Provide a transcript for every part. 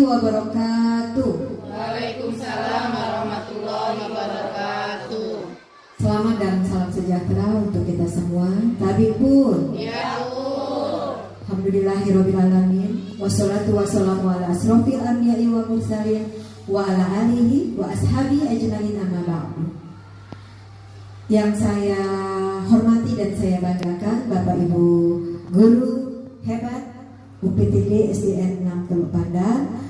wabarakatuh. Waalaikumsalam warahmatullahi wabarakatuh. Selamat dan salam sejahtera untuk kita semua. Tabipun. Ya Allah. Alhamdulillahirrabbilalamin. Wassalatu wassalamu ala asrofil anbiya'i wa mursalin wa ala alihi wa ashabi ajmain amma ba'du. Yang saya hormati dan saya banggakan Bapak Ibu guru hebat UPTD SDN 6 Teluk Pandan.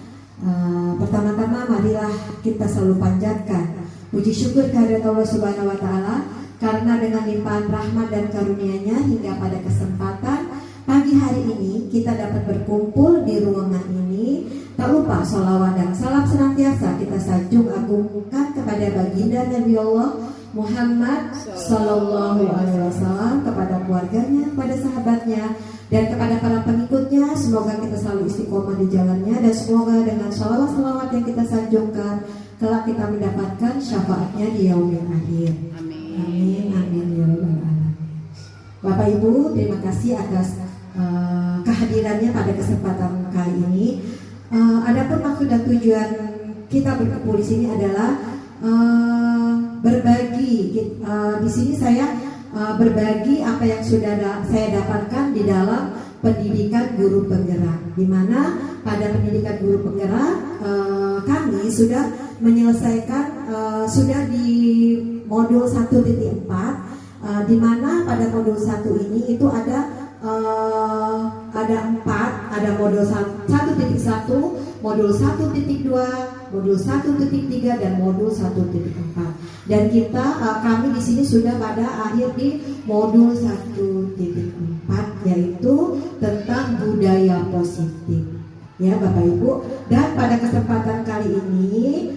Pertama-tama marilah kita selalu panjatkan puji syukur kehadirat Allah Subhanahu wa taala karena dengan limpahan rahmat dan karunia-Nya hingga pada kesempatan pagi hari ini kita dapat berkumpul di ruangan ini. Tak lupa sholawat dan salam senantiasa kita sanjung agungkan kepada baginda Nabi Allah Muhammad Sallallahu Alaihi Wasallam, kepada keluarganya, kepada sahabatnya, dan kepada para pengikutnya. Semoga kita selalu istiqomah di jalannya, dan semoga dengan sholawat-sholawat yang kita sanjungkan kelak kita mendapatkan syafaatnya di yaumil akhir. Amin. Amin ya rabbal alamin. Bapak Ibu, terima kasih atas kehadirannya pada kesempatan kali ini. Adapun maksud dan tujuan kita berkumpul di sini adalah berbagi. Di sini saya berbagi apa yang sudah saya dapatkan di dalam pendidikan guru penggerak, di mana pada pendidikan guru penggerak kami sudah menyelesaikan sudah di modul 1.4, di mana pada modul 1 ini itu ada 4, ada modul 1.1, modul 1.2, modul 1.3 dan modul 1.4. Dan kami di sini sudah pada akhir di modul 1.4, yaitu tentang budaya positif. Ya Bapak Ibu, dan pada kesempatan kali ini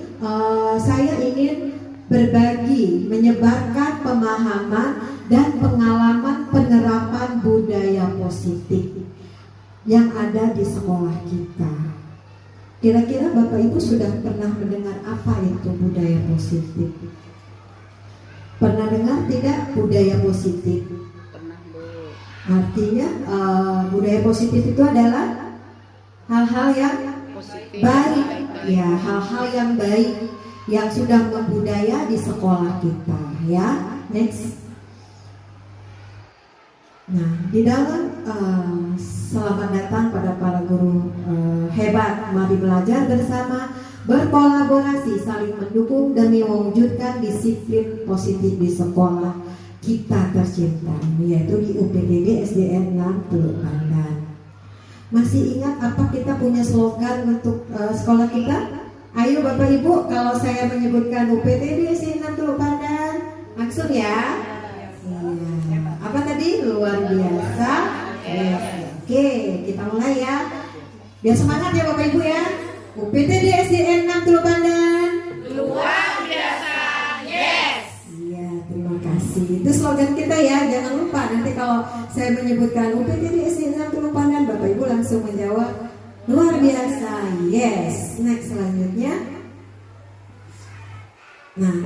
saya ingin berbagi, menyebarkan pemahaman dan pengalaman penerapan budaya positif yang ada di sekolah kita. Kira-kira Bapak Ibu sudah pernah mendengar apa itu budaya positif? Pernah dengar tidak budaya positif? Pernah, Bu. Artinya budaya positif itu adalah hal-hal yang Positif. baik, ya, hal-hal yang baik yang sudah membudaya di sekolah kita, ya. Next. Nah, di dalam selamat datang pada para guru hebat. Mari belajar bersama, berkolaborasi, saling mendukung demi mewujudkan disiplin positif di sekolah kita tercinta, yaitu di UPTD SDN 6 Teluk Pandan. Masih ingat apa kita punya slogan untuk sekolah kita? Ayo Bapak Ibu, kalau saya menyebutkan UPTD SDN 6 Teluk Pandan, langsung ya. Apa tadi? Luar biasa. Oke, kita mulai ya. Biar semangat ya Bapak Ibu ya. UPTD SDN 6 Teluk Pandan. Luar biasa. Yes. Iya, terima kasih. Itu slogan kita ya. Jangan lupa nanti kalau saya menyebutkan UPTD SDN 6 Teluk Pandan, Bapak Ibu langsung menjawab luar biasa. Yes. Next selanjutnya. Nah,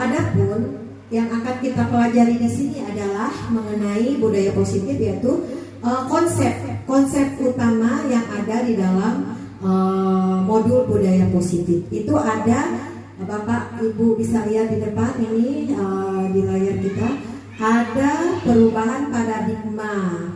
adapun yang akan kita pelajari di sini adalah mengenai budaya positif, yaitu konsep utama yang ada di dalam modul budaya positif. Itu ada, Bapak Ibu bisa lihat di depan ini di layar kita, ada perubahan paradigma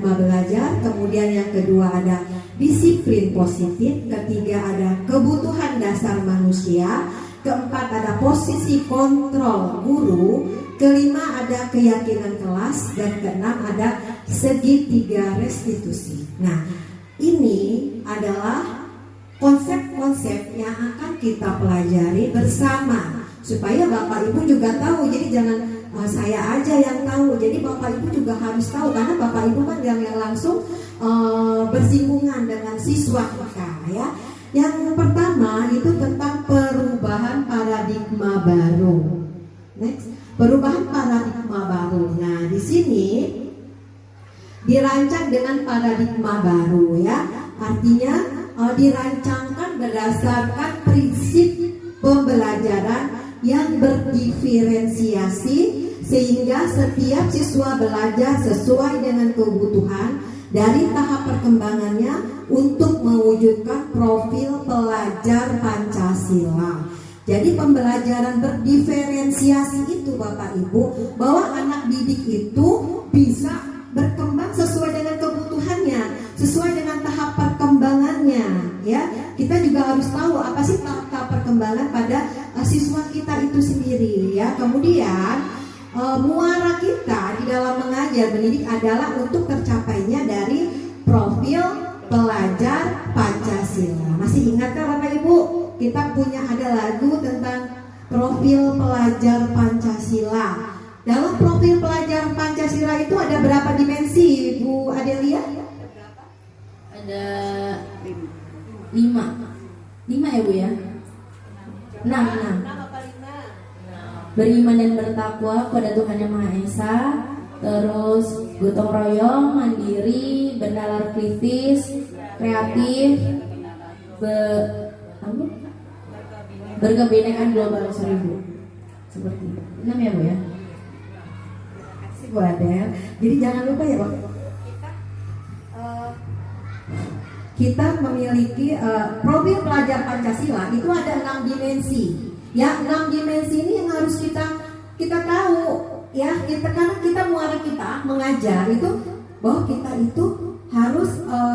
belajar, kemudian yang kedua ada disiplin positif, ketiga ada kebutuhan dasar manusia, keempat ada posisi kontrol guru, kelima ada keyakinan kelas, dan keenam ada segitiga restitusi. Nah, ini adalah konsep-konsep yang akan kita pelajari bersama supaya Bapak Ibu juga tahu. Jadi jangan saya aja yang tahu, jadi Bapak Ibu juga harus tahu, karena Bapak Ibu kan yang langsung bersinggungan dengan siswa kita ya. Yang pertama itu tentang perubahan paradigma baru. Next, perubahan paradigma baru. Nah, di sini dirancang dengan paradigma baru ya. Artinya dirancangkan berdasarkan prinsip pembelajaran yang berdiferensiasi sehingga setiap siswa belajar sesuai dengan kebutuhan dari tahap perkembangannya untuk mewujudkan profil pelajar Pancasila. Jadi pembelajaran berdiferensiasi itu Bapak Ibu, bahwa anak didik itu bisa berkembang sesuai dengan kebutuhannya, sesuai dengan tahap perkembangannya, ya. Kita juga harus tahu apa sih tahap perkembangan pada siswa kita itu sendiri, ya. Kemudian muara kita di dalam mengajar mendidik adalah untuk tercapainya dari profil pelajar Pancasila. Masih ingatkah Bapak Ibu? Kita punya ada lagu tentang profil pelajar Pancasila. Dalam profil pelajar Pancasila itu ada berapa dimensi, Bu Adelia? Ada 5 ya Bu ya? 6. Beriman dan bertakwa kepada Tuhan Yang Maha Esa. Terus gotong royong, mandiri, bernalar kritis, kreatif, berkebinekaan global. Bu, seperti itu. 6 ya Bu ya? Bu Adel. Jadi jangan lupa ya Pak, kita memiliki profil pelajar Pancasila itu ada 6 dimensi. Ya, 6 dimensi ini yang harus kita tahu, ya. Karena kita muara kita mengajar itu bahwa kita itu harus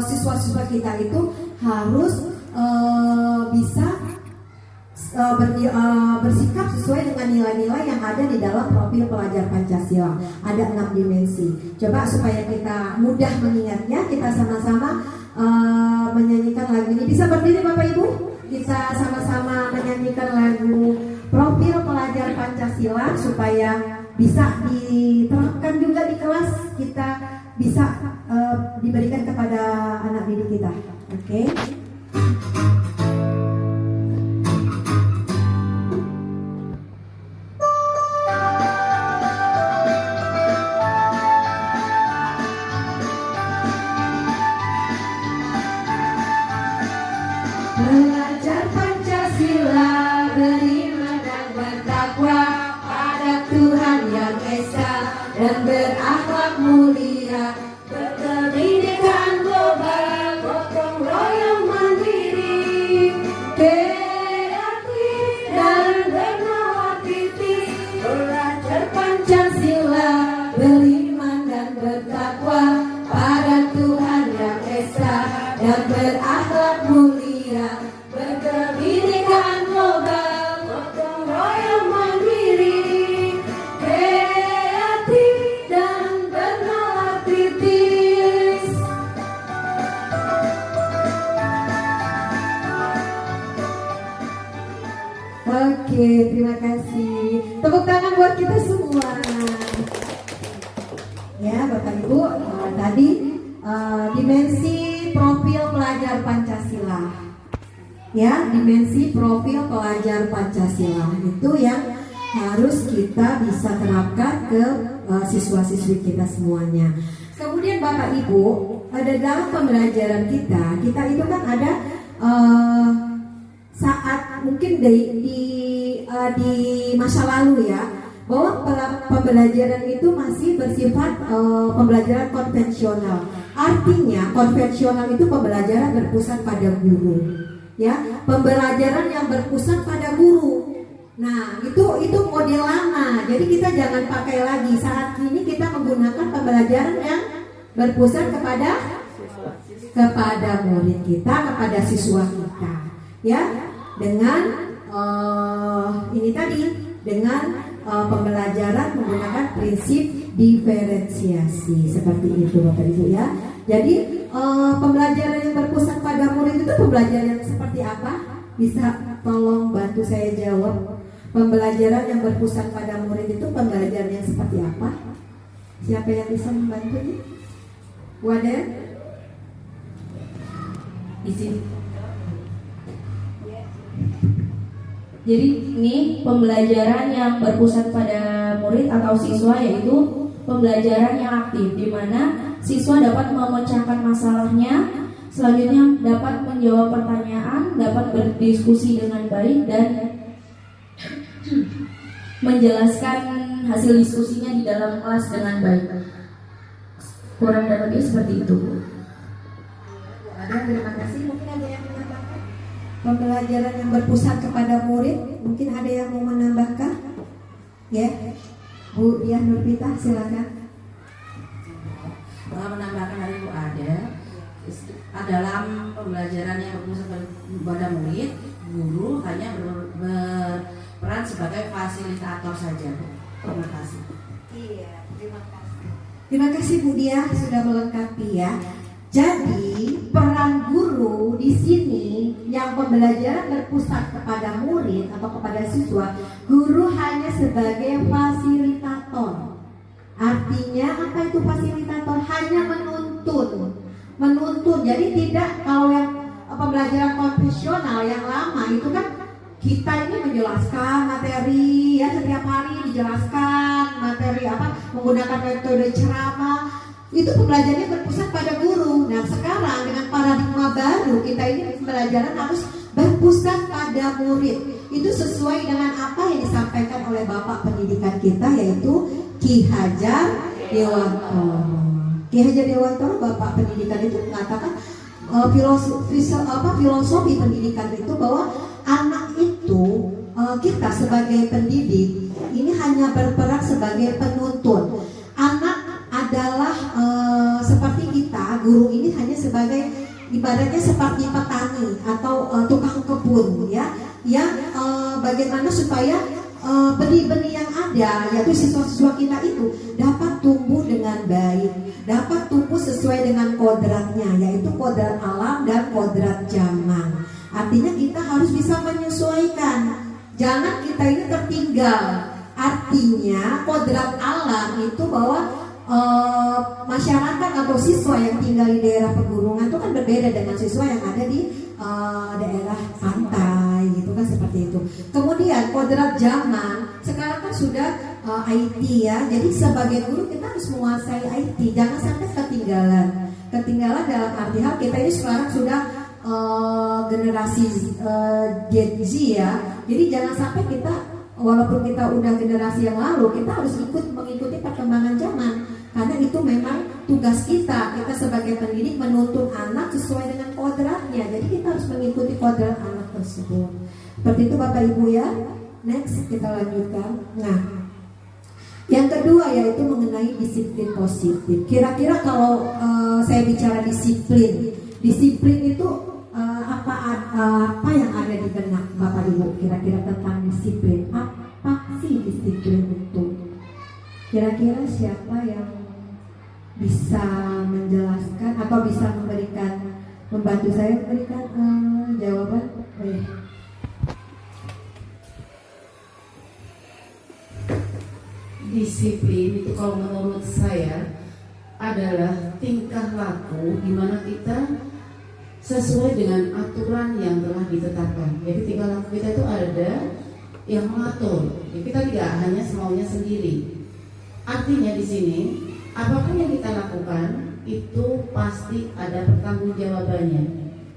siswa-siswa kita itu harus bisa bersikap sesuai dengan nilai-nilai yang ada di dalam profil pelajar Pancasila. Ada 6 dimensi. Coba supaya kita mudah mengingatnya, kita sama-sama menyanyikan lagu ini. Bisa berdiri Bapak Ibu? Kita sama-sama menyanyikan lagu profil pelajar Pancasila supaya bisa diterapkan juga di kelas, kita bisa diberikan kepada anak didik kita. Oke? Belajar Pancasila, beriman dan bertakwa pada Tuhan Yang Esa, dan berakhlak mulia, berkebinekaan global, gotong royong mandiri, kreatif dan bernalar kritis. Belajar Pancasila, beriman dan bertakwa pada Tuhan Yang Esa, dan berakhlak mulia, berkebinekaan global, gotong royong mandiri, kreatif dan bernalar kritis. Oke, terima kasih. Tepuk tangan buat kita semua. Ya, Bapak Ibu, tadi dimensi profil pelajar Pancasila. Ya, dimensi profil pelajar Pancasila itu yang harus kita bisa terapkan ke siswa-siswi kita semuanya. Kemudian Bapak Ibu, ada dalam pembelajaran kita itu kan ada saat mungkin di masa lalu ya, bahwa pembelajaran itu masih bersifat pembelajaran konvensional. Artinya konvensional itu pembelajaran berpusat pada guru, ya, pembelajaran yang berpusat pada guru. Nah, itu model lama. Jadi kita jangan pakai lagi. Saat ini kita menggunakan pembelajaran yang berpusat kepada murid kita, kepada siswa kita, ya, dengan ini tadi, dengan pembelajaran menggunakan prinsip diferensiasi seperti itu Bapak Ibu ya. Jadi pembelajaran yang berpusat pada murid itu pembelajaran yang seperti apa? Bisa tolong bantu saya jawab. Pembelajaran yang berpusat pada murid itu pembelajaran yang seperti apa? Siapa yang bisa membantunya? Wadah? Izin. Jadi ini pembelajaran yang berpusat pada murid atau siswa, yaitu pembelajaran yang aktif, di mana siswa dapat memecahkan masalahnya, selanjutnya dapat menjawab pertanyaan, dapat berdiskusi dengan baik dan menjelaskan hasil diskusinya di dalam kelas dengan baik. Kurang dan lebih seperti itu. Ada, terima kasih. Mungkin ada yang menambahkan? Pembelajaran yang berpusat kepada murid, mungkin ada yang mau menambahkan? Ya, Bu Diah Nurpita, silakan. Menambahkan hari itu ada dalam pembelajaran yang berpusat pada murid, guru hanya berperan sebagai fasilitator saja, Bu. Terima kasih. Iya, terima kasih. Terima kasih Bu Diah sudah melengkapi ya. Jadi peran guru di sini yang pembelajaran berpusat kepada murid atau kepada siswa, guru hanya sebagai fasilitator. Artinya apa itu fasilitator? Hanya menuntun. Jadi tidak, kalau yang pembelajaran konvensional yang lama itu kan kita ini menjelaskan materi ya, setiap hari dijelaskan materi apa, menggunakan metode ceramah. Itu pembelajarannya berpusat pada guru. Nah sekarang dengan paradigma baru, kita ini pembelajaran harus berpusat pada murid. Itu sesuai dengan apa yang disampaikan oleh Bapak Pendidikan kita, yaitu Ki Hajar Dewantoro. Ki Hajar Dewantoro, Bapak Pendidikan itu mengatakan filosofi pendidikan itu bahwa anak itu, kita sebagai pendidik ini hanya berperan sebagai penuntun. Anak adalah seperti kita, guru ini hanya sebagai ibaratnya seperti petani atau tukang kebun ya, yang bagaimana supaya benih-benih yang ada, yaitu siswa-siswa kita itu dapat tumbuh dengan baik, dapat tumbuh sesuai dengan kodratnya, yaitu kodrat alam dan kodrat zaman. Artinya kita harus bisa menyesuaikan, jangan kita ini tertinggal. Artinya kodrat alam itu bahwa masyarakat atau siswa yang tinggal di daerah pegunungan itu kan berbeda dengan siswa yang ada di daerah pantai gitu kan, seperti itu. Kemudian kodrat zaman sekarang kan sudah IT ya, jadi sebagai guru kita harus menguasai IT, jangan sampai ketinggalan dalam arti hal kita ini sekarang sudah generasi Gen Z ya, jadi jangan sampai kita, walaupun kita udah generasi yang lalu, kita harus mengikuti perkembangan zaman. Karena itu memang tugas kita sebagai pendidik menuntun anak sesuai dengan kodratnya. Jadi kita harus mengikuti kodrat anak tersebut. Seperti itu Bapak Ibu ya. Next kita lanjutkan. Nah, yang kedua yaitu mengenai disiplin positif. Kira-kira kalau saya bicara disiplin itu apa yang ada di benak Bapak Ibu kira-kira tentang disiplin? Apa sih disiplin itu? Kira-kira siapa yang bisa menjelaskan atau bisa membantu saya memberikan jawaban? Disiplin itu kalau menurut saya adalah tingkah laku di mana kita sesuai dengan aturan yang telah ditetapkan. Jadi tingkah laku kita itu ada yang mengatur. Jadi kita tidak hanya semaunya sendiri. Artinya di sini apapun yang kita lakukan itu pasti ada pertanggungjawabannya.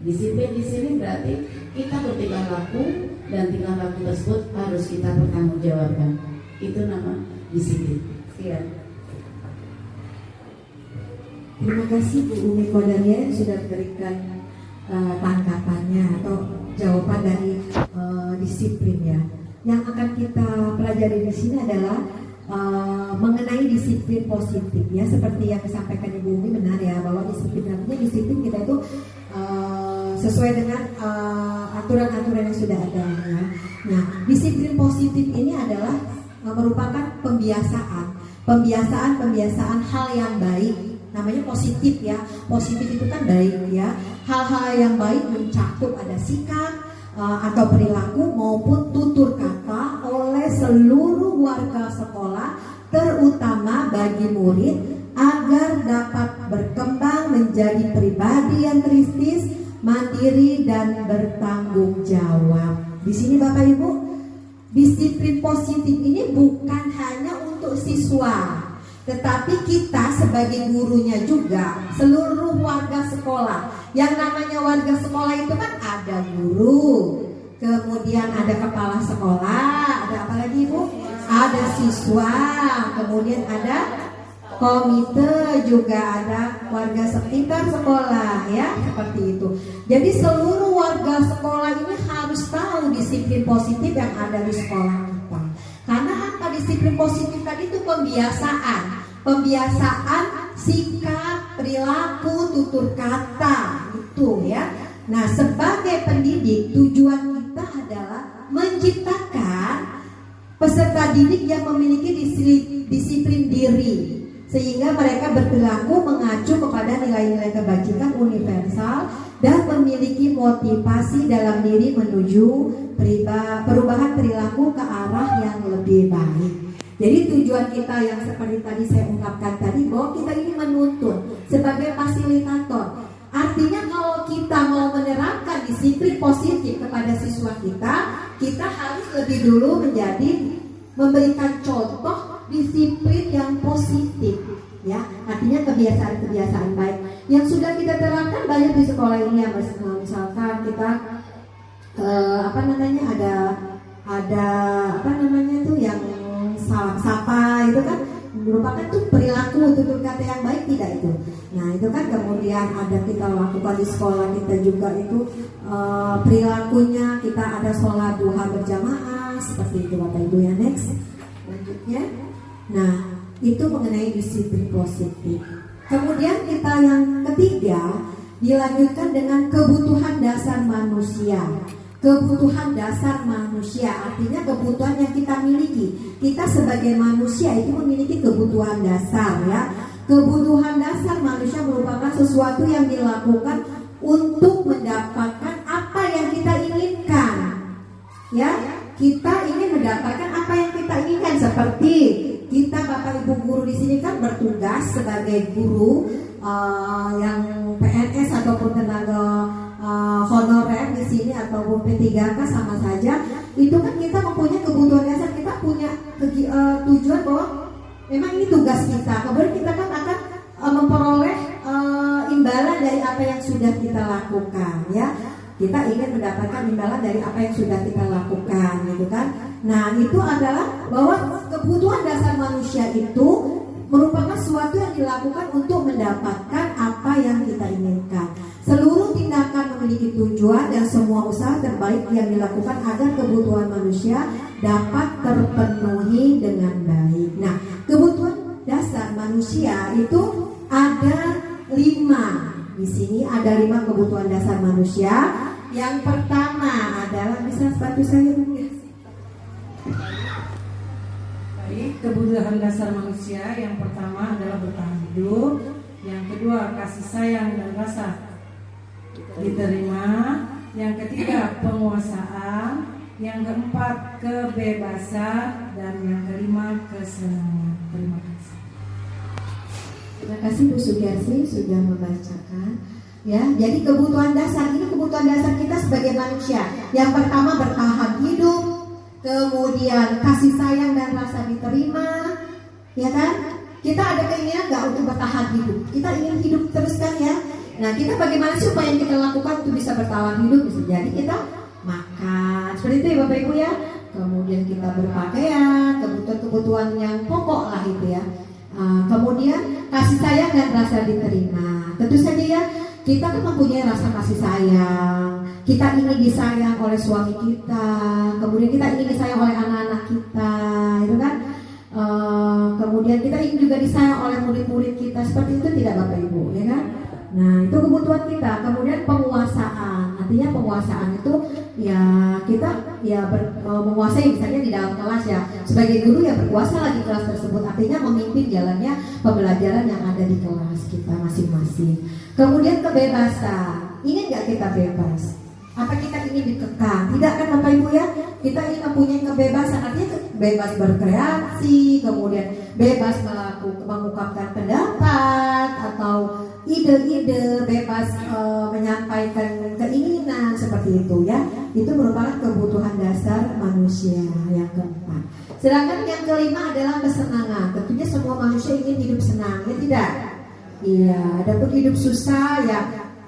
Disiplin di sini berarti kita bertingkah laku dan tingkah laku tersebut harus kita pertanggungjawabkan. Itu nama disiplin. Sekian. Terima kasih Bu Umi Kodarian sudah memberikan tanggapannya atau jawaban dari disiplin ya. Yang akan kita pelajari di sini adalah mengenai disiplin positif ya, seperti yang disampaikan Ibu Umi benar ya, bahwa disiplin artinya disiplin kita itu sesuai dengan aturan-aturan yang sudah ada ya. Nah, disiplin positif ini adalah merupakan pembiasaan hal yang baik, namanya positif ya. Positif itu kan baik ya. Hal-hal yang baik mencakup ada sikap atau perilaku maupun tutur kata oleh seluruh warga sekolah, terutama bagi murid agar dapat berkembang menjadi pribadi yang kritis, mandiri dan bertanggung jawab. Di sini Bapak Ibu, disiplin positif ini bukan hanya untuk siswa, tetapi kita sebagai gurunya juga, seluruh warga sekolah. Yang namanya warga sekolah itu kan ada guru, kemudian ada kepala sekolah, ada apa lagi Ibu? Ada siswa, kemudian ada komite, juga ada warga sekitar sekolah ya, seperti itu. Jadi seluruh warga sekolah ini harus tahu disiplin positif yang ada di sekolah kita. Karena apa disiplin positif tadi itu pembiasaan sikap, perilaku, tutur kata itu ya. Nah, sebagai pendidik tujuan kita adalah menciptakan peserta didik yang memiliki disiplin diri, sehingga mereka berperilaku mengacu kepada nilai-nilai kebajikan universal dan memiliki motivasi dalam diri menuju perubahan perilaku ke arah yang lebih baik. Jadi tujuan kita yang seperti tadi saya ungkapkan tadi, bahwa kita ini menuntun sebagai fasilitator. Artinya kalau kita mau menerapkan disiplin positif kepada siswa kita harus lebih dulu memberikan contoh disiplin yang positif, ya. Artinya kebiasaan-kebiasaan baik yang sudah kita terapkan banyak di sekolah ini ya, misalkan kita ada yang salam sapa itu kan merupakan tuh perilaku tutur kata yang baik tidak itu. Nah itu kan kemudian ada kita lakukan di sekolah kita juga itu perilakunya kita ada sholat duha berjamaah seperti itu Bapak Ibu ya. Next lanjutnya. Nah itu mengenai disiplin positif. Kemudian kita yang ketiga dilanjutkan dengan kebutuhan dasar manusia. Kebutuhan dasar manusia artinya kebutuhan yang kita miliki. Kita sebagai manusia itu memiliki kebutuhan dasar ya. Kebutuhan dasar manusia merupakan sesuatu yang dilakukan untuk mendapatkan apa yang kita inginkan. Ya, kita ingin mendapatkan apa yang kita inginkan, seperti kita Bapak Ibu guru di sini kan bertugas sebagai guru yang PNS ataupun tenaga honorer di sini ataupun P3K sama saja. Itu kan kita mempunyai kebutuhan dasar, kita punya tujuan bahwa memang ini tugas kita. Kemudian kita kan akan memperoleh imbalan dari apa yang sudah kita lakukan ya. Kita ingin mendapatkan imbalan dari apa yang sudah kita lakukan gitu kan. Nah itu adalah bahwa kebutuhan dasar manusia itu merupakan sesuatu yang dilakukan untuk mendapatkan apa yang kita inginkan. Seluruh tindakan memiliki tujuan dan semua usaha terbaik yang dilakukan agar kebutuhan manusia dapat terpenuhi dengan baik. Nah, kebutuhan dasar manusia itu ada 5. Di sini ada 5 kebutuhan dasar manusia. Yang pertama adalah, bisa sepatu saya dulu ya. Baik, kebutuhan dasar manusia yang pertama adalah bertahan hidup. Yang kedua, kasih sayang dan rasa diterima. Yang ketiga, penguasaan. Yang keempat, kebebasan. Dan yang kelima, kesenangan. Terima kasih. Terima kasih Bu Sugiarsi sudah membacakan. Ya, jadi kebutuhan dasar ini kebutuhan dasar kita sebagai manusia. Yang pertama bertahan hidup, kemudian kasih sayang dan rasa diterima, ya kan? Kita ada keinginan nggak untuk bertahan hidup? Kita ingin hidup terus kan ya? Nah, kita bagaimana supaya yang kita lakukan untuk bisa bertahan hidup? Bisa jadi kita makan, seperti itu ya Bapak Ibu ya. Kemudian kita berpakaian, kebutuhan-kebutuhan yang pokok lah itu ya. Kemudian kasih sayang dan rasa diterima. Tentu saja ya, kita kan mempunyai rasa kasih sayang. Kita ingin disayang oleh suami kita, kemudian kita ingin disayang oleh anak-anak kita, itu kan. Kemudian kita ingin juga disayang oleh murid-murid kita. Seperti itu tidak Bapak Ibu, ya kan? Nah itu kebutuhan kita. Kemudian penguasaan, artinya penguasaan itu ya kita ya menguasai misalnya di dalam kelas ya. Sebagai guru ya berkuasa lagi kelas tersebut. Artinya memimpin jalannya pembelajaran yang ada di kelas kita masing-masing. Kemudian kebebasan. Ingin gak kita bebas? Apa kita ingin dikekang? Tidak kan Bapak Ibu ya? Kita ingin mempunyai kebebasan, artinya bebas berkreasi, kemudian bebas mengungkapkan pendapat atau ide-ide, bebas menyampaikan keinginan seperti itu ya. Itu merupakan kebutuhan dasar manusia yang keempat. Sedangkan yang kelima adalah kesenangan. Tentunya semua manusia ingin hidup senang, ya tidak? Iya, adapun hidup susah ya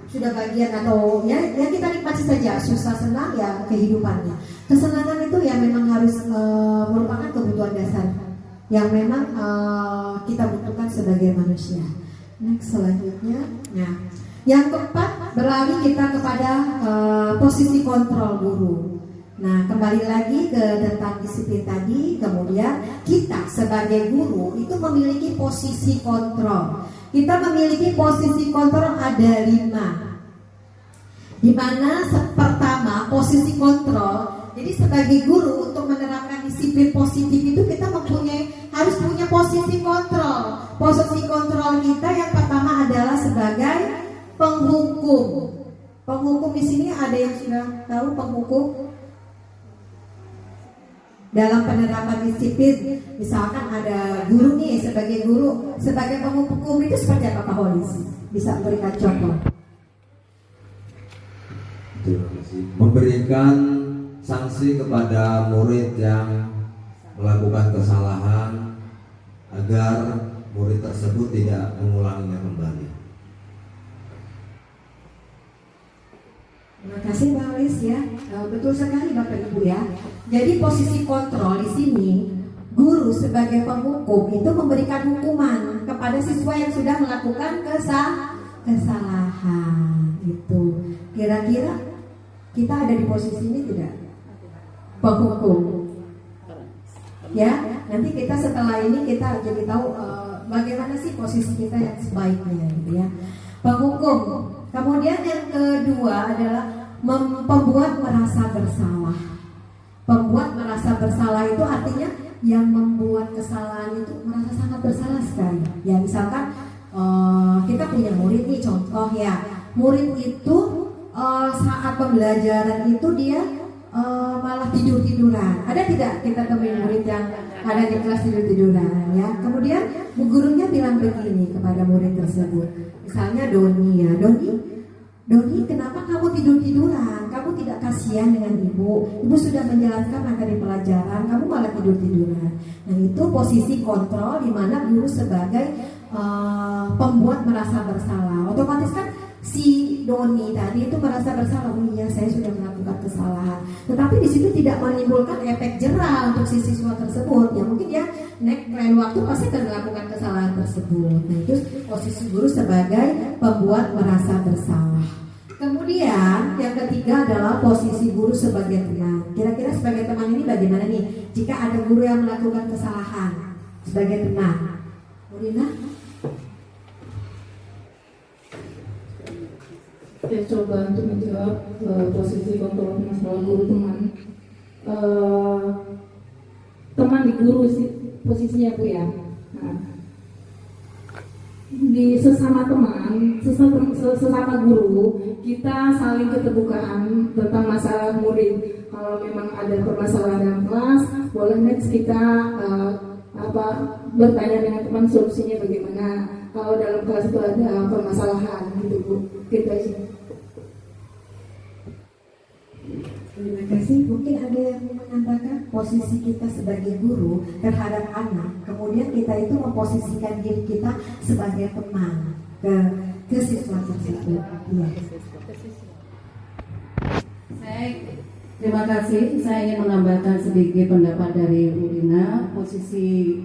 sudah bagian atau ya kita nikmati saja, susah senang ya kehidupannya. Kesenangan itu ya memang harus merupakan kebutuhan dasar yang memang kita butuhkan sebagai manusia. Next, selanjutnya. Nah, yang keempat, beralih kita kepada posisi kontrol guru. Nah, kembali lagi ke tentang disiplin tadi. Kemudian kita sebagai guru itu memiliki posisi kontrol. Kita memiliki posisi kontrol ada 5. Di mana pertama, posisi kontrol. Jadi sebagai guru untuk menerapkan disiplin positif itu kita harus punya posisi kontrol. Posisi kontrol kita yang pertama adalah sebagai penghukum. Penghukum di sini ada yang sudah tahu penghukum? Dalam penerapan disiplin, misalkan ada guru nih sebagai guru, sebagai penghukum itu seperti apa Pak Holis? Bisa berikan contoh? Terima kasih. Memberikan sanksi kepada murid yang melakukan kesalahan agar murid tersebut tidak mengulanginya kembali. Terima kasih Pak Holis ya. Betul sekali Bapak Ibu ya. Jadi posisi kontrol di sini, guru sebagai penghukum itu memberikan hukuman kepada siswa yang sudah melakukan kesalahan. Itu kira-kira kita ada di posisi ini tidak? Penghukum. Ya, nanti kita setelah ini kita jadi tahu bagaimana sih posisi kita yang sebaiknya gitu ya. Penghukum. Kemudian yang kedua adalah membuat merasa bersalah. Membuat merasa bersalah itu artinya yang membuat kesalahan itu merasa sangat bersalah sekali. Ya, misalkan kita punya murid nih, contoh ya, murid itu saat pembelajaran itu dia malah tiduran. Ada tidak kita temui murid yang ada di kelas tiduran ya? Kemudian bu gurunya bilang begini kepada murid tersebut, misalnya Doni ya, Doni kenapa kamu tiduran? Kamu tidak kasihan dengan ibu? Ibu sudah menjelaskan materi pelajaran, kamu malah tiduran. Nah itu posisi kontrol di mana guru sebagai pembuat merasa bersalah. Otomatis kan si Doni tadi itu merasa bersalah, oh iya saya sudah melakukan kesalahan. Tetapi di situ tidak menimbulkan efek jera untuk si siswa tersebut. Ya mungkin dia lain waktu pasti akan melakukan kesalahan tersebut. Nah itu posisi guru sebagai pembuat merasa bersalah. Kemudian yang ketiga adalah posisi guru sebagai teman. Kira-kira sebagai teman ini bagaimana nih? Jika ada guru yang melakukan kesalahan sebagai teman, Murina? Ya, coba untuk menjawab posisi kontrol masalah guru teman. Teman di guru sih posisinya Bu ya. Nah, di sesama teman, sesama guru, kita saling keterbukaan tentang masalah murid. Kalau memang ada permasalahan dalam kelas, boleh next kita bertanya dengan teman solusinya bagaimana. Kalau dalam kelas itu ada permasalahan gitu Bu, kita sih. Terima kasih. Mungkin ada yang mau menambahkan posisi kita sebagai guru terhadap anak. Kemudian kita itu memposisikan diri kita sebagai teman ke siswa tersebut. Ya. Terima kasih. Saya ingin menambahkan sedikit pendapat dari Bu Rina. Posisi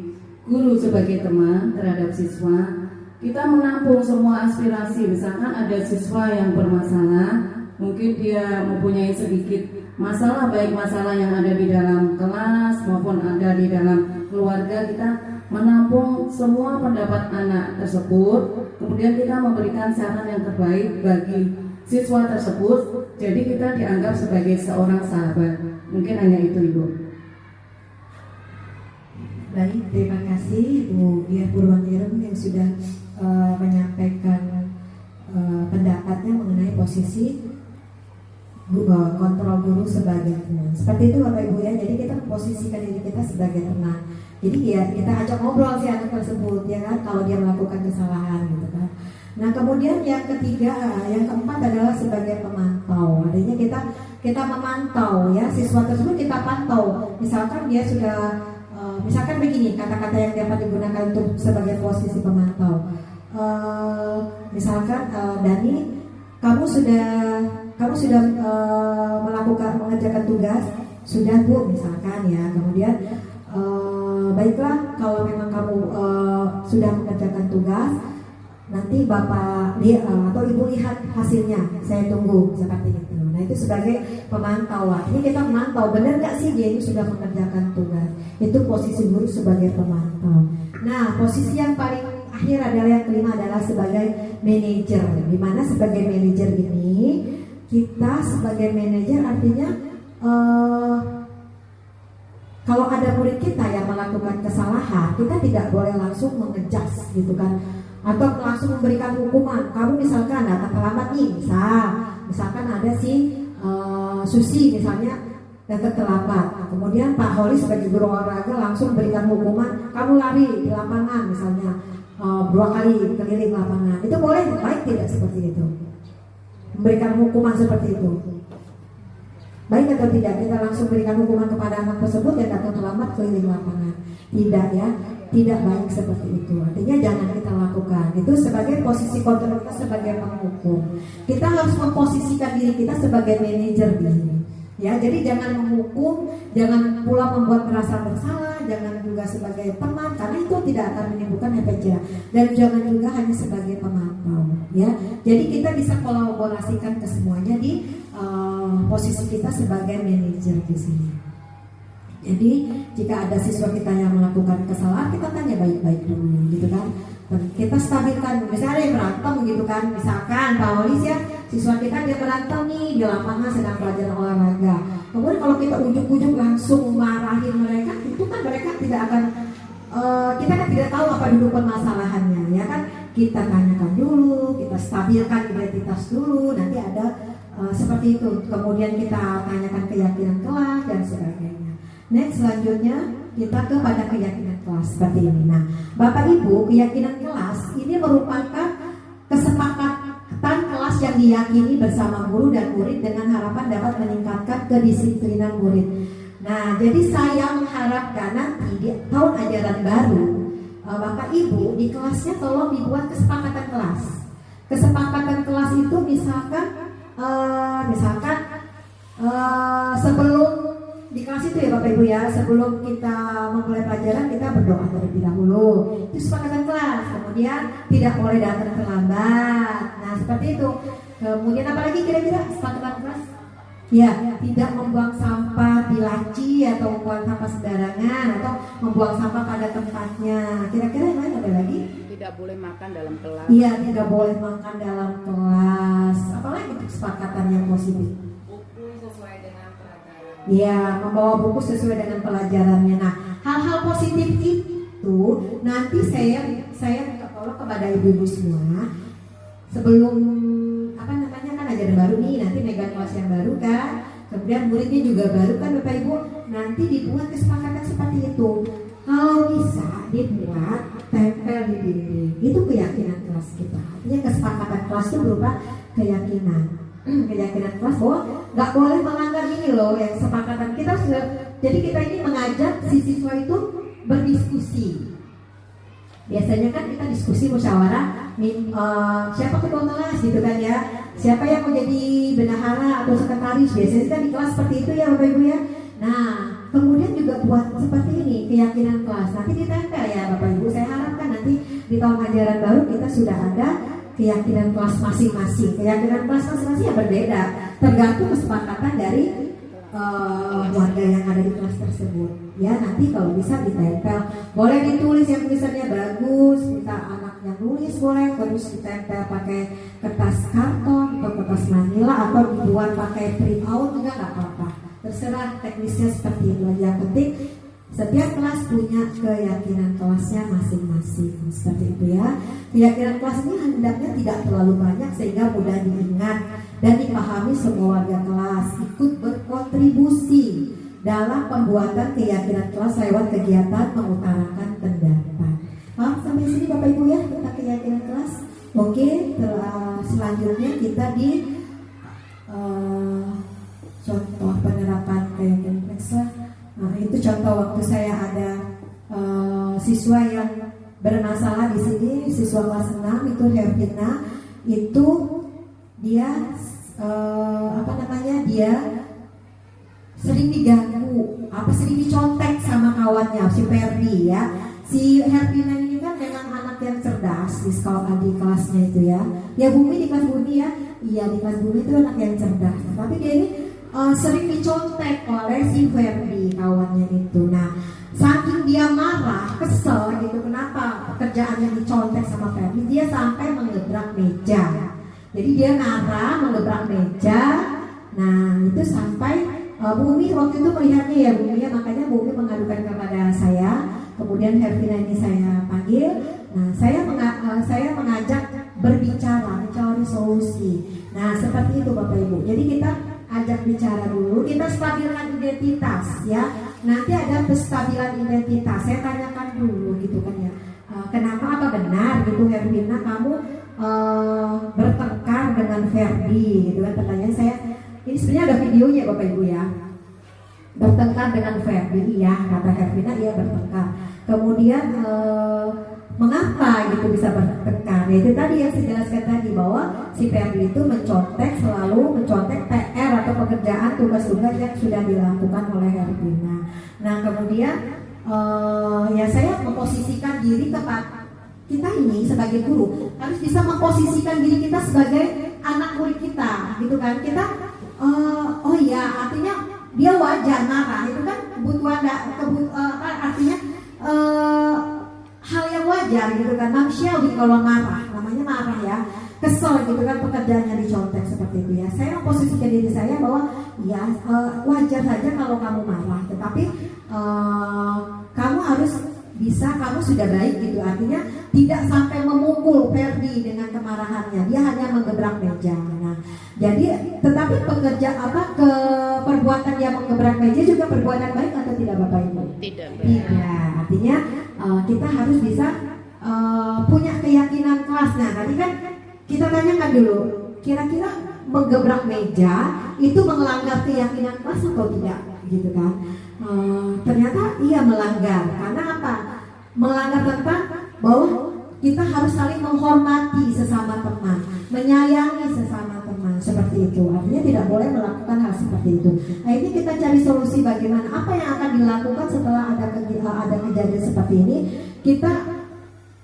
guru sebagai teman terhadap siswa. Kita menampung semua aspirasi. Misalkan ada siswa yang bermasalah, mungkin dia mempunyai sedikit masalah, baik masalah yang ada di dalam kelas maupun ada di dalam keluarga. Kita menampung semua pendapat anak tersebut, kemudian kita memberikan saran yang terbaik bagi siswa tersebut. Jadi kita dianggap sebagai seorang sahabat. Mungkin hanya itu Ibu. Baik, terima kasih Bu Dia Purwanirem yang sudah menyampaikan pendapatnya mengenai posisi kontrol guru sebagai teman. Seperti itu Bapak Ibu ya. Jadi kita memposisikan diri kita sebagai teman. Jadi ya kita ajak ngobrol si anak tersebut ya kan, kalau dia melakukan kesalahan gitu kan. Nah kemudian yang ketiga, yang keempat adalah sebagai pemantau. Artinya kita memantau ya siswa tersebut, kita pantau. Misalkan dia sudah misalkan begini kata-kata yang dapat digunakan untuk sebagai posisi pemantau. Misalkan Dani, kamu sudah mengerjakan tugas, sudah Bu misalkan ya. Kemudian baiklah kalau memang kamu sudah mengerjakan tugas, nanti bapak atau ibu lihat hasilnya, saya tunggu seperti itu. Nah itu sebagai pemantauan. Ini kita memantau benar nggak sih dia ini sudah mengerjakan tugas. Itu posisi guru sebagai pemantau. Nah posisi yang paling akhir adalah yang kelima adalah sebagai manajer. Dimana sebagai manajer ini kita sebagai manajer artinya kalau ada murid kita yang melakukan kesalahan, kita tidak boleh langsung mengejas gitu kan, atau langsung memberikan hukuman. Kamu misalkan datang terlambat nih, misalkan ada si Susi misalnya datang terlambat, nah, kemudian Pak Holi sebagai guru olahraga langsung memberikan hukuman, kamu lari di lapangan misalnya 2 kali keliling lapangan. Itu boleh, baik tidak seperti itu? Memberikan hukuman seperti itu baik atau tidak? Kita langsung berikan hukuman kepada anak tersebut yang datang terlambat keliling lapangan. Tidak ya, tidak baik seperti itu. Artinya jangan kita lakukan. Itu sebagai posisi kontrol kita sebagai penghukum. Kita harus memposisikan diri kita sebagai manajer di sini. Ya, jadi jangan menghukum, jangan pula membuat merasa bersalah, jangan juga sebagai teman, karena itu tidak akan menimbulkan efek jerah. Dan jangan juga hanya sebagai pemantau. Ya, jadi kita bisa kolaborasikan ke semuanya di posisi kita sebagai manajer di sini. Jadi jika ada siswa kita yang melakukan kesalahan, kita tanya baik-baik dulu, gitu kan? Kita stabilkan, misalnya dia berantem gitu kan, misalkan Pak Olis ya, siswa kita dia berantem nih di lapangan sedang pelajaran olahraga. Kemudian kalau kita ujuk-ujuk langsung marahin mereka, itu kan mereka tidak akan, kita kan tidak tahu apa duduk permasalahannya, ya kan? Kita tanyakan dulu, kita stabilkan identitas dulu, nanti ada seperti itu. Kemudian kita tanyakan keyakinan kelas dan sebagainya. Next, selanjutnya kita kepada keyakinan kelas seperti ini. Nah, Bapak Ibu, keyakinan kelas ini merupakan kesepakatan kelas yang diyakini bersama guru dan murid dengan harapan dapat meningkatkan kedisiplinan murid. Nah, jadi saya mengharapkan nanti di tahun ajaran baru, Bapak Ibu di kelasnya tolong dibuat kesepakatan kelas. Kesepakatan kelas itu misalkan sebelum di kelas itu ya Bapak Ibu ya, sebelum kita memulai pelajaran kita berdoa terlebih dahulu. Itu kesepakatan kelas. Kemudian tidak boleh datang terlambat. Nah seperti itu. Kemudian apalagi kira-kira kesepakatan kelas? Ya, tidak membuang sampah di laci atau membuang sampah sembarangan atau membuang sampah pada tempatnya. Kira-kira yang lain ada lagi? Tidak boleh makan dalam kelas. Iya, tidak boleh makan dalam kelas. Apalagi itu kesepakatan yang positif? Ya, membawa buku sesuai dengan pelajarannya. Nah, hal-hal positif itu nanti saya minta tolong kepada ibu-ibu semua sebelum kan ajaran baru nih, nanti megang kelas yang baru kan, kemudian muridnya juga baru kan Bapak Ibu, nanti dibuat kesepakatan seperti itu. Kalau bisa dibuat tempel di dinding, itu keyakinan kelas kita. Artinya kesepakatan kelas itu berupa keyakinan kelas bahwa nggak boleh melanggar ini loh yang kesepakatan kita sudah. Jadi kita ini mengajak si siswa itu berdiskusi. Biasanya kan kita diskusi musyawarah, siapa ketua kelas gitu kan ya, siapa yang mau jadi bendahara atau sekretaris. Biasanya kan di kelas seperti itu ya Bapak Ibu ya. Nah kemudian juga buat seperti ini keyakinan kelas, nanti ditempel ya Bapak Ibu. Saya harapkan nanti di tahun ajaran baru kita sudah ada keyakinan kelas masing-masing. Keyakinan kelas masing-masing yang berbeda, tergantung kesepakatan dari warga yang ada di kelas tersebut. Ya nanti kalau bisa ditempel, boleh ditulis yang tulisannya bagus, kita anak yang nulis boleh, terus ditempel pakai kertas karton atau kertas manila atau dibuat pakai print out juga nggak apa-apa. Terserah teknisnya seperti itu. Yang penting setiap kelas punya keyakinan kelasnya masing-masing. Seperti itu ya. Keyakinan kelas ini hendaknya tidak terlalu banyak sehingga mudah diingat dan dipahami semua warga kelas. Ikut berkontribusi dalam pembuatan keyakinan kelas lewat kegiatan mengutarakan pendapat. Paham sampai sini Bapak Ibu ya tentang keyakinan kelas? Oke, selanjutnya kita di contoh penerapan keyakinan kelas. Nah, itu contoh waktu saya ada siswa yang bermasalah di sini, siswa kelas 6 itu Hervina, itu dia dia sering diganggu apa sering dicontek sama kawannya si Ferdi ya. Si Herpina ini kan memang anak yang cerdas di sekolah di kelasnya itu ya. Ya Bumi di kelas Bumi ya. Iya di kelas Bumi itu anak yang cerdas. Tapi dia ini sering dicontek oleh si Ferdi kawannya itu. Nah, saking dia marah, kesel gitu kenapa pekerjaannya dicontek sama Ferdi, dia sampai mengebrak meja. Jadi dia marah mengebrak meja. Nah, itu sampai Bumi waktu itu melihatnya ya Bumi ya, makanya Bumi mengadukan kepada saya. Kemudian Hervina ini saya panggil. Nah, saya mengajak berbicara, mencari solusi. Nah, seperti itu Bapak Ibu. Jadi kita ajak bicara dulu, kita stabilkan identitas ya. Nanti ada penstabilan identitas. Saya tanyakan dulu gitu kan ya. Kenapa, apa benar gitu Hervina kamu bertengkar dengan Ferdi gitu kan, pertanyaan saya. Ini sebenarnya ada videonya Bapak Ibu ya. Bertengkar dengan Ferdi, iya kata Hervina, iya bertengkar. Kemudian mengapa gitu bisa bertengkar? Ya, itu tadi yang saya jelaskan tadi bahwa si Ferdi itu selalu mencontek PR atau pekerjaan tugas-tugas yang sudah dilakukan oleh Hervina. Nah kemudian ya saya memposisikan diri kepada kita ini sebagai guru harus bisa memposisikan diri kita sebagai anak murid kita, gitu kan? Kita oh iya, artinya dia wajar marah, itu kan kebutuhan artinya hal yang wajar gitu kan, manusiawi kalau marah, namanya marah ya, kesel gitu kan, pekerjaannya dicontek seperti itu ya. Saya memposisikan diri saya bahwa ya wajar saja kalau kamu marah, tetapi kamu harus bisa, kamu sudah baik gitu, artinya tidak sampai memukul Ferdi dengan kemarahannya, dia hanya menggebrak meja. Nah, jadi tetapi perbuatan dia menggebrak meja juga perbuatan baik atau tidak Bapak Ibu? Tidak. Tidak, artinya kita harus bisa punya keyakinan kelas. Nah, tadi kan kita tanyakan dulu, kira-kira menggebrak meja itu melanggar keyakinan kelas atau tidak, gitu kan? Ternyata iya melanggar. Karena apa? Melanggar tentang bahwa kita harus saling menghormati sesama teman, menyayangi sesama teman, seperti itu. Artinya tidak boleh melakukan hal seperti itu. Nah, ini kita cari solusi bagaimana, apa yang akan dilakukan setelah ada kejadian seperti ini. Kita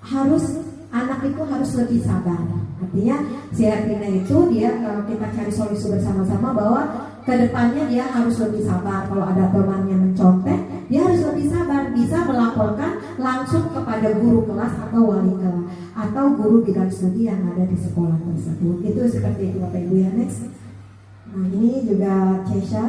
harus, anak itu harus lebih sabar. Artinya si Hervina itu dia, kalau kita cari solusi bersama-sama bahwa kedepannya dia harus lebih sabar. Kalau ada temannya mencontek, dia harus lebih sabar, bisa melaporkan langsung kepada guru kelas atau wali kelas atau guru bidang studi yang ada di sekolah tersebut. Itu seperti itu Bapak Ibu ya. Next. Nah ini juga Kesha.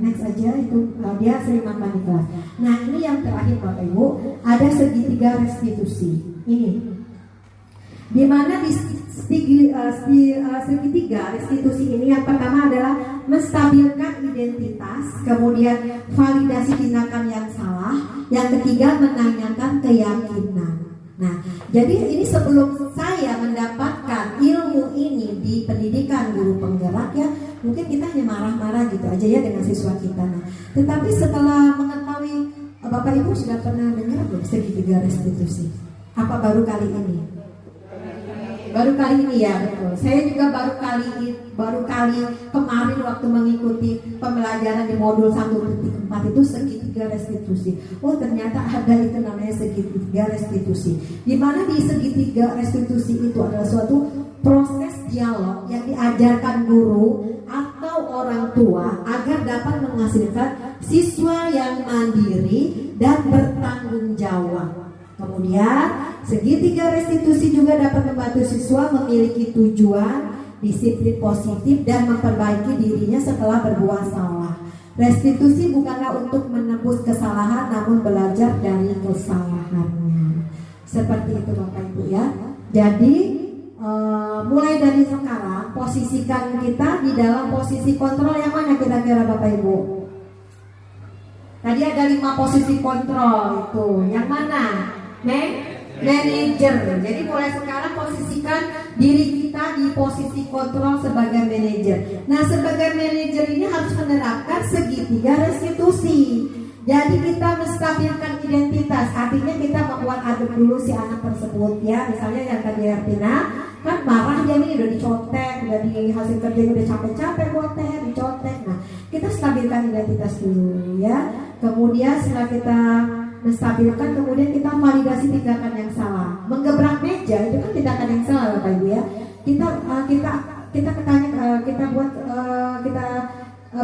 Next aja itu dia sering makan di kelas. Nah ini yang terakhir Bapak Ibu, ada segitiga restitusi. Ini di mana di segitiga restitusi ini yang pertama adalah menstabilkan identitas, kemudian validasi tindakan yang salah, yang ketiga menanyakan keyakinan. Nah, jadi ini sebelum saya mendapatkan ilmu ini di pendidikan guru penggerak ya, mungkin kita hanya marah-marah gitu aja ya dengan siswa kita. Nah, tetapi setelah mengetahui, Bapak Ibu sudah pernah dengar belum segitiga restitusi? Apa baru kali ini? Baru kali ini ya, betul. Saya juga baru kali kemarin waktu mengikuti pembelajaran di modul 1.4 itu segitiga restitusi. Oh ternyata ada itu namanya segitiga restitusi. Di mana di segitiga restitusi itu adalah suatu proses dialog yang diajarkan guru atau orang tua agar dapat menghasilkan siswa yang mandiri dan bertanggung jawab. Kemudian segitiga restitusi juga dapat membantu siswa memiliki tujuan, disiplin positif dan memperbaiki dirinya setelah berbuat salah. Restitusi bukanlah untuk menebus kesalahan, namun belajar dari kesalahannya. Seperti itu Bapak Ibu ya. Jadi mulai dari sekarang posisikan kita di dalam posisi kontrol yang mana kira-kira Bapak Ibu? Tadi ada 5 posisi kontrol itu. Yang mana? Manager. Jadi mulai sekarang posisikan diri kita di posisi kontrol sebagai manajer. Nah, sebagai manajer ini harus menerapkan segitiga restitusi. Jadi kita menstabilkan identitas. Artinya kita membuat aduk dulu si anak tersebut ya. Misalnya yang tadi Hervina kan marah dia ini udah dicontek, udah di hasil kerjanya udah capek-capek buat dicontek. Nah, kita stabilkan identitas dulu ya. Kemudian setelah kita menstabilkan, kemudian kita validasi tindakan yang salah. Menggebrak meja itu kan tindakan yang salah, Bapak Ibu ya. Kita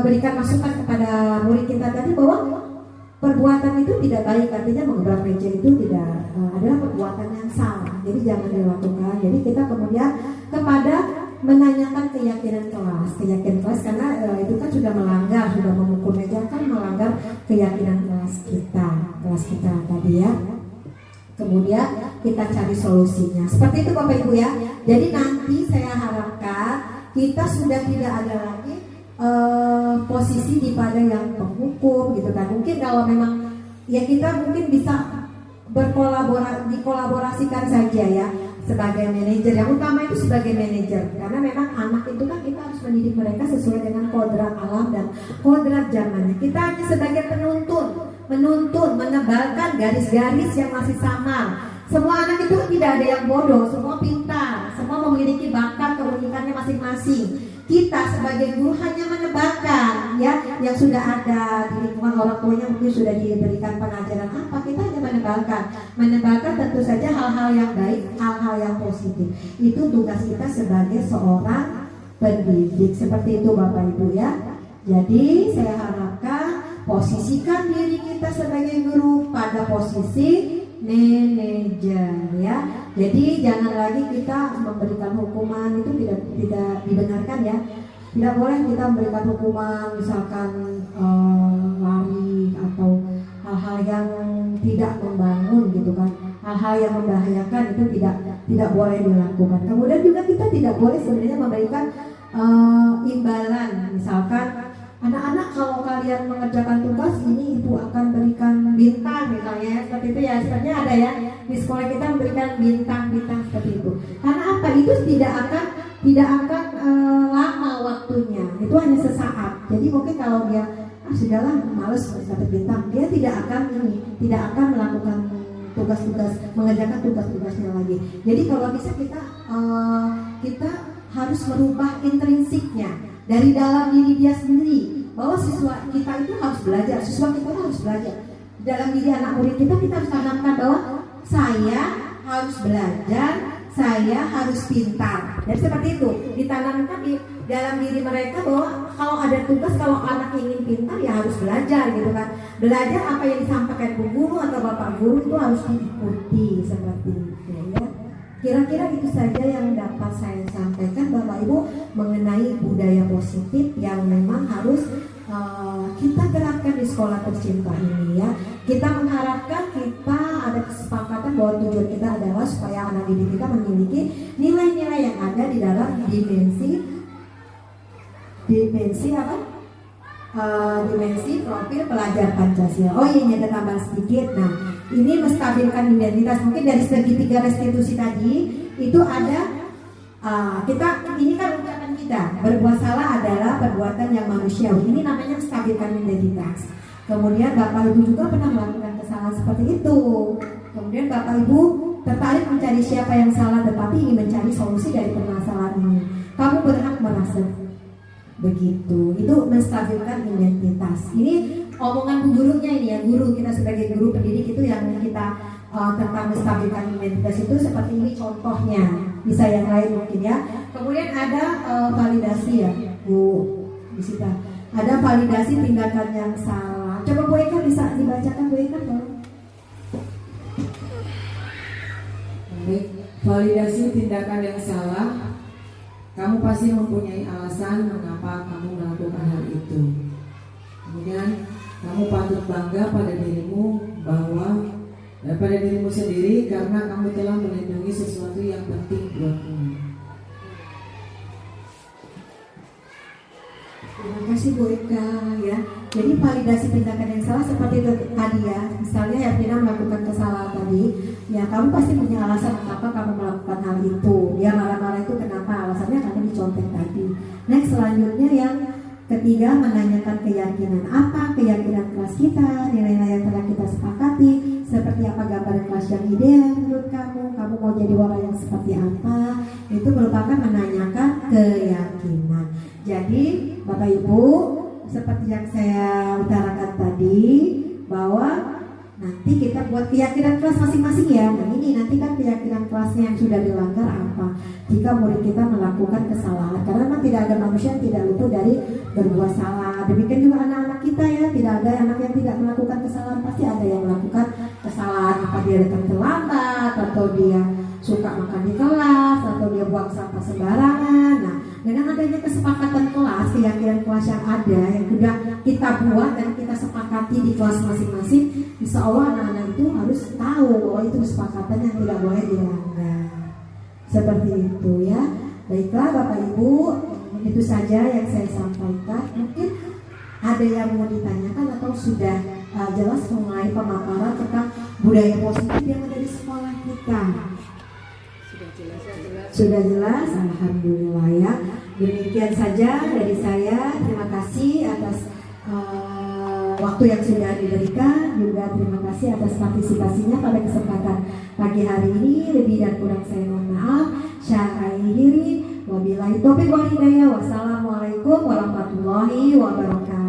berikan masukan kepada murid kita tadi bahwa perbuatan itu tidak baik, artinya menggebrak meja itu tidak adalah perbuatan yang salah. Jadi jangan dilakukan. Jadi kita kemudian kepada menanyakan keyakinan kelas karena itu kan sudah memukul meja kan melanggar keyakinan kelas kita tadi ya. Kemudian kita cari solusinya. Seperti itu Bapak Ibu ya. Jadi nanti saya harapkan kita sudah tidak ada lagi posisi di pada yang penghukum gitu kan. Mungkin kalau memang ya kita mungkin bisa dikolaborasikan saja ya sebagai manajer. Yang utama itu sebagai manajer, karena memang anak itu kan kita harus mendidik mereka sesuai dengan kodrat alam dan kodrat zamannya. Kita hanya sebagai menuntun, menebalkan garis-garis yang masih samar. Semua anak itu tidak ada yang bodoh, semua pintar, semua memiliki bakat keunikannya masing-masing. Kita sebagai guru hanya menebalkan ya yang sudah ada di lingkungan orang tuanya, mungkin sudah diberikan pengajaran apa, kita hanya menebalkan tentu saja hal-hal yang baik, hal-hal yang positif. Itu tugas kita sebagai seorang pendidik. Seperti itu Bapak Ibu ya. Jadi saya harapkan posisikan diri kita sebagai guru pada posisi manajer ya. Jadi jangan lagi kita memberikan hukuman, itu tidak dibenarkan ya. Tidak boleh kita memberikan hukuman misalkan lari atau hal-hal yang tidak membangun gitu kan. Hal-hal yang membahayakan itu tidak boleh dilakukan. Kemudian juga kita tidak boleh sebenarnya memberikan imbalan, misalkan anak-anak kalau kalian mengerjakan tugas ini ibu akan berikan bintang misalnya seperti itu ya. Sebenarnya ada ya di sekolah kita memberikan bintang seperti itu. Karena apa? Itu tidak akan lama waktunya. Itu hanya sesaat. Jadi mungkin kalau dia sudahlah males dapat bintang, dia tidak akan melakukan mengerjakan tugas-tugasnya lagi. Jadi kalau bisa kita harus merubah intrinsiknya dari dalam diri dia sendiri, bahwa siswa kita itu harus belajar, dalam diri anak murid kita harus tanamkan bahwa saya harus belajar, saya harus pintar. Dan seperti itu ditanamkan di dalam diri mereka bahwa kalau ada tugas, kalau anak ingin pintar ya harus belajar gitu kan. Belajar apa yang disampaikan bu guru atau bapak guru itu harus diikuti seperti itu ya. Kira-kira itu saja yang dapat saya sampaikan Bapak Ibu mengenai budaya positif yang memang harus kita terapkan di sekolah tercinta ini ya. Kita mengharapkan kita ada kesepakatan bahwa tujuan kita adalah supaya anak didik kita memiliki nilai-nilai yang ada di dalam dimensi profil pelajar Pancasila. Oh iya, ada tambahan sedikit. Nah, ini menstabilkan identitas. Mungkin dari segitiga restitusi tadi itu ada ini kan ucapan kita, berbuat salah adalah perbuatan yang manusiawi. Ini namanya menstabilkan identitas. Kemudian Bapak Ibu juga pernah melakukan kesalahan seperti itu. Kemudian Bapak Ibu tertarik mencari siapa yang salah, tetapi ingin mencari solusi dari permasalahan ini. Kamu berhak merasa begitu. Itu menstabilkan identitas. Ini omongan bu gurunya ini ya, guru kita sebagai guru pendidik itu yang kita tentang menstabilkan identitas itu seperti ini contohnya. Bisa yang lain mungkin ya. Kemudian ada validasi ya, Bu Bisita. Ada validasi tindakan yang salah. Coba Bu Eka bisa dibacakan Bu Eka tolong. Baik, validasi tindakan yang salah. Kamu pasti mempunyai alasan mengapa kamu melakukan hal itu. Kemudian kamu patut bangga pada dirimu pada dirimu sendiri karena kamu telah melindungi sesuatu yang penting buatmu. Terima kasih Bu Eka ya. Jadi validasi tindakan yang salah seperti itu tadi ya. Misalnya Hermina melakukan kesalahan tadi, ya kamu pasti punya alasan kenapa kamu melakukan hal itu. Dia marah-marah itu kenapa? Alasannya karena dicontek tadi. Next, selanjutnya yang ketiga, menanyakan keyakinan. Apa keyakinan kelas kita, nilai-nilai yang telah kita sepakati, seperti apa gambaran kelas yang ideal menurut kamu mau jadi orang yang seperti apa. Itu merupakan menanyakan keyakinan. Jadi Bapak Ibu, seperti yang saya utarakan tadi, bahwa nanti kita buat keyakinan kelas masing-masing ya. Nah ini nanti kan keyakinan kelasnya yang sudah dilanggar apa jika murid kita melakukan kesalahan, karena memang tidak ada manusia yang tidak luput dari berbuat salah. Demikian juga anak-anak kita ya, tidak ada anak yang tidak melakukan kesalahan, pasti ada yang melakukan kesalahan. Apa dia datang terlambat, atau dia suka makan di kelas, atau dia buang sampah sembarangan. Nah dengan adanya kesepakatan kelas, keyakinan kelas yang ada yang sudah kita buat dan kita sepakati di kelas masing-masing, insya Allah anak-anak itu harus tahu bahwa itu kesepakatan yang tidak boleh dilanggar. Seperti itu ya. Baiklah Bapak Ibu, itu saja yang saya sampaikan. Mungkin ada yang mau ditanyakan atau sudah jelas mengenai pemaparan tentang budaya positif yang ada di sekolah kita? Sudah jelas, alhamdulillah ya. Demikian saja dari saya. Terima kasih atas waktu yang sudah diberikan, juga terima kasih atas partisipasinya pada kesempatan pagi hari ini. Lebih dan kurang saya mohon maaf. Syahai diri, wabillahi taufiq wal hidayah. Wassalamualaikum warahmatullahi wabarakatuh.